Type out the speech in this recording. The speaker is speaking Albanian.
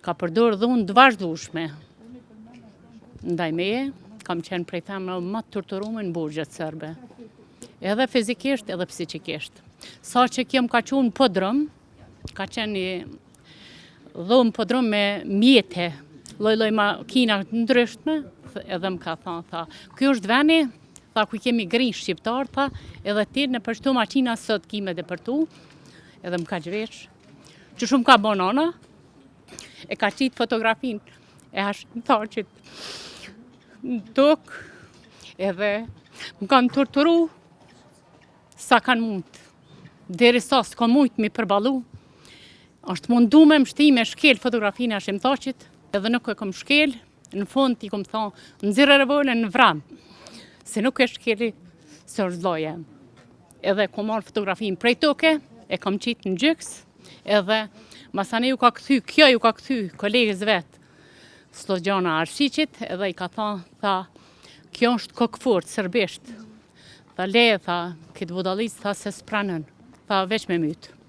ka përdorë dhunë të vazhdueshme ndaj meje, kam qenë prej femrave më të torturuara në burgjet serbe. Edhe fizikisht, edhe psikikisht. Sa që kjo më ka qenë podrum, ka qenë një dhomë podrum me mjete, lloj makina të ndryshme, edhe më ka thënë, tha, ky është veni, tha, ku kemi grinë shqiptar, tha, edhe ti në për shtu makina sot kime dhe për tu, edhe më ka gjvesh. Që shumë ka bon ana, e ka qitë fotografin e Hashim Thaqit në tokë, edhe më kanë torturu sa kanë mund. Deri sa s'ka mujt mi përballu, është mundu me mshti me shkel fotografinë e Hashim Thaqit, edhe nuk e kom shkel, në fund i kom thonë, nxirë revolën në vram, se nuk e shkeli se është vllaja. Edhe kom marrë fotografinë prej toke, e kom qitë në gjyks, edhe masane ju ka kthy kolegës vetë, Slogjana Arshiqit, edhe i ka thonë, tha, kjo është kokfurt, serbisht. Tha, le, tha, këtë budallis, tha, se s'pranën, tha, veç me mytë.